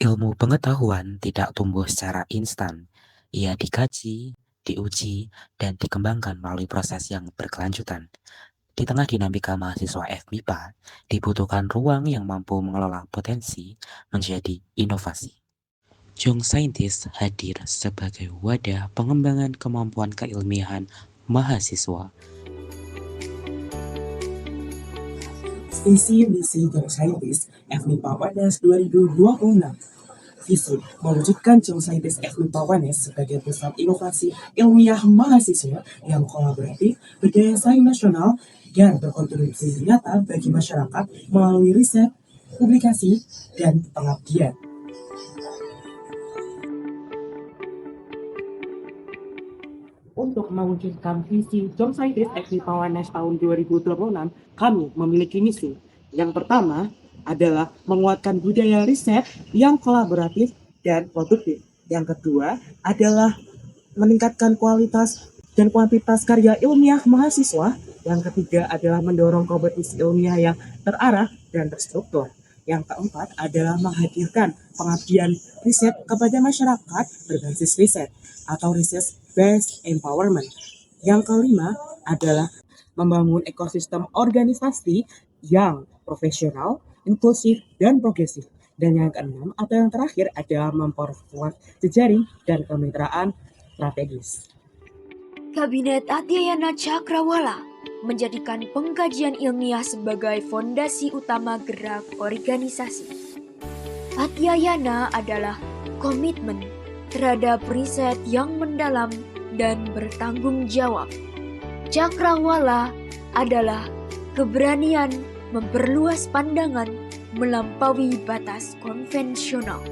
Ilmu pengetahuan tidak tumbuh secara instan. Ia dikaji, diuji, dan dikembangkan melalui proses yang berkelanjutan. Di tengah dinamika mahasiswa FMIPA, dibutuhkan ruang yang mampu mengelola potensi menjadi inovasi. Young Scientist hadir sebagai wadah pengembangan kemampuan keilmiahan mahasiswa. Visi misi Young Scientist FMIPA UNS 2026. Visi mewujudkan Young Scientist FMIPA UNS sebagai pusat inovasi ilmiah mahasiswa yang kolaboratif, berdaya saing nasional, dan berkontribusi nyata bagi masyarakat melalui riset, publikasi, dan pengabdian. Untuk mewujudkan visi Young Scientist FMIPA UNS tahun 2026, kami memiliki misi. Yang pertama adalah menguatkan budaya riset yang kolaboratif dan produktif. Yang kedua adalah meningkatkan kualitas dan kuantitas karya ilmiah mahasiswa. Yang ketiga adalah mendorong kompetisi ilmiah yang terarah dan terstruktur. Yang keempat adalah menghadirkan pengabdian riset kepada masyarakat berbasis riset atau research-based empowerment. Yang kelima adalah membangun ekosistem organisasi yang profesional, inklusif, dan progresif. Dan yang keenam atau yang terakhir adalah memperkuat jejaring dan kemitraan strategis. Kabinet Adyayana Cakrawala menjadikan pengkajian ilmiah sebagai fondasi utama gerak organisasi. Adyayana adalah komitmen terhadap riset yang mendalam dan bertanggung jawab. Cakrawala adalah keberanian memperluas pandangan melampaui batas konvensional.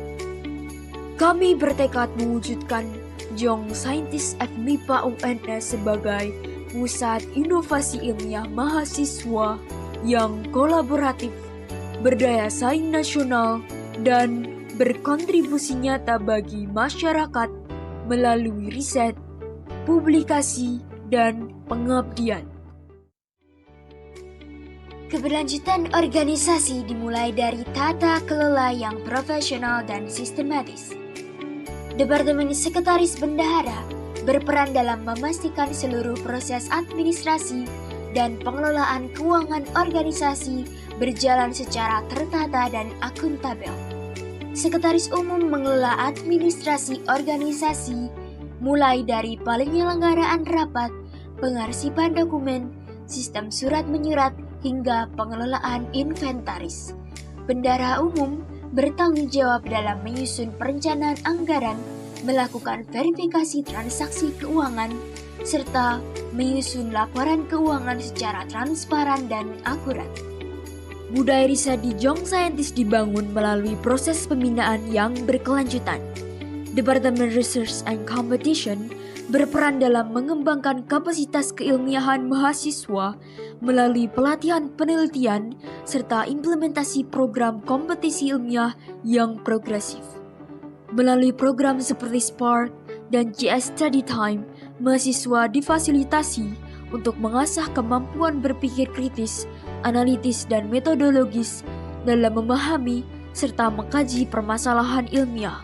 Kami bertekad mewujudkan Young Scientist FMIPA UNS sebagai pusat inovasi ilmiah mahasiswa yang kolaboratif, berdaya saing nasional, dan berkontribusi nyata bagi masyarakat melalui riset, publikasi, dan pengabdian. Keberlanjutan organisasi dimulai dari tata kelola yang profesional dan sistematis. Departemen Sekretaris Bendahara berperan dalam memastikan seluruh proses administrasi dan pengelolaan keuangan organisasi berjalan secara tertata dan akuntabel. Sekretaris Umum mengelola administrasi organisasi mulai dari penyelenggaraan rapat, pengarsipan dokumen, sistem surat menyurat, hingga pengelolaan inventaris. Bendahara Umum bertanggung jawab dalam menyusun perencanaan anggaran, melakukan verifikasi transaksi keuangan, serta menyusun laporan keuangan secara transparan dan akurat. Budaya riset di Young Scientist dibangun melalui proses pembinaan yang berkelanjutan. Departemen Research and Competition berperan dalam mengembangkan kapasitas keilmiahan mahasiswa melalui pelatihan penelitian serta implementasi program kompetisi ilmiah yang progresif. Melalui program seperti Spark dan GS Study Time, mahasiswa difasilitasi untuk mengasah kemampuan berpikir kritis, analitis, dan metodologis dalam memahami serta mengkaji permasalahan ilmiah.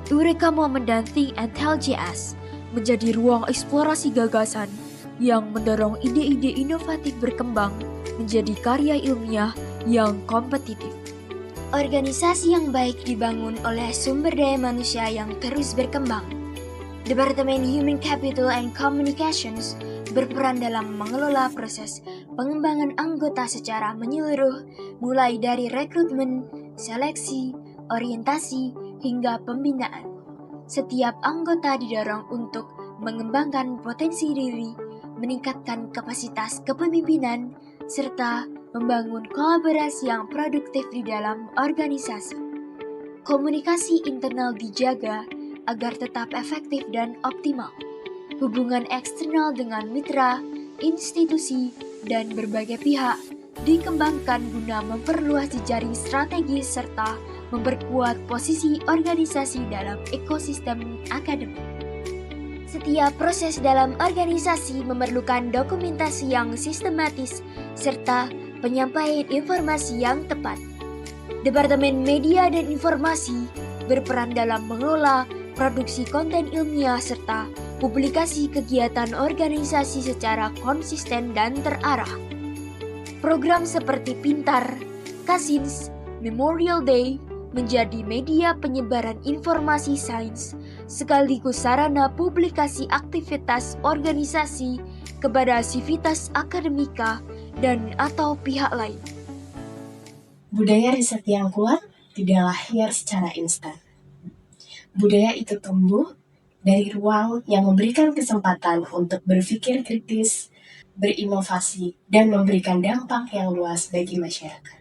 Eureka Moment dan Think and Tell JS menjadi ruang eksplorasi gagasan yang mendorong ide-ide inovatif berkembang menjadi karya ilmiah yang kompetitif. Organisasi yang baik dibangun oleh sumber daya manusia yang terus berkembang. Departemen Human Capital and Communications berperan dalam mengelola proses pengembangan anggota secara menyeluruh, mulai dari rekrutmen, seleksi, orientasi, hingga pembinaan. Setiap anggota didorong untuk mengembangkan potensi diri, meningkatkan kapasitas kepemimpinan, serta membangun kolaborasi yang produktif di dalam organisasi. Komunikasi internal dijaga agar tetap efektif dan optimal. Hubungan eksternal dengan mitra, institusi, dan berbagai pihak dikembangkan guna memperluas jejaring strategis serta memperkuat posisi organisasi dalam ekosistem akademik. Setiap proses dalam organisasi memerlukan dokumentasi yang sistematis serta penyampaian informasi yang tepat. Departemen Media dan Informasi berperan dalam mengelola produksi konten ilmiah serta publikasi kegiatan organisasi secara konsisten dan terarah. Program seperti Pintar, Kasins, Memorial Day menjadi media penyebaran informasi sains sekaligus sarana publikasi aktivitas organisasi kepada sivitas akademika dan atau pihak lain. Budaya riset yang kuat tidak lahir secara instan. Budaya itu tumbuh dari ruang yang memberikan kesempatan untuk berpikir kritis, berinovasi, dan memberikan dampak yang luas bagi masyarakat.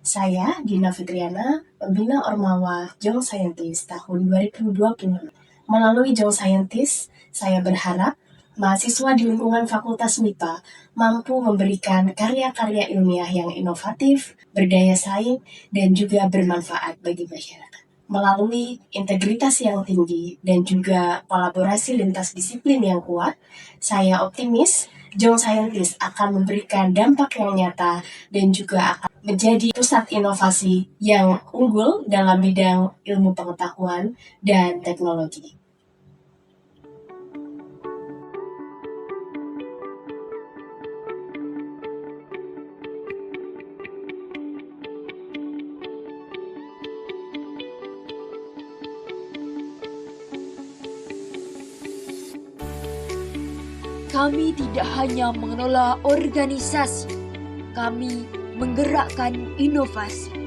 Saya, Dina Fitriana, pembina Ormawa Young Scientist tahun 2020. Melalui Young Scientist, saya berharap mahasiswa di lingkungan Fakultas MIPA mampu memberikan karya-karya ilmiah yang inovatif, berdaya saing, dan juga bermanfaat bagi masyarakat. Melalui integritas yang tinggi dan juga kolaborasi lintas disiplin yang kuat, saya optimis Young Scientist akan memberikan dampak yang nyata dan juga akan menjadi pusat inovasi yang unggul dalam bidang ilmu pengetahuan dan teknologi. Kami tidak hanya mengelola organisasi, kami menggerakkan inovasi.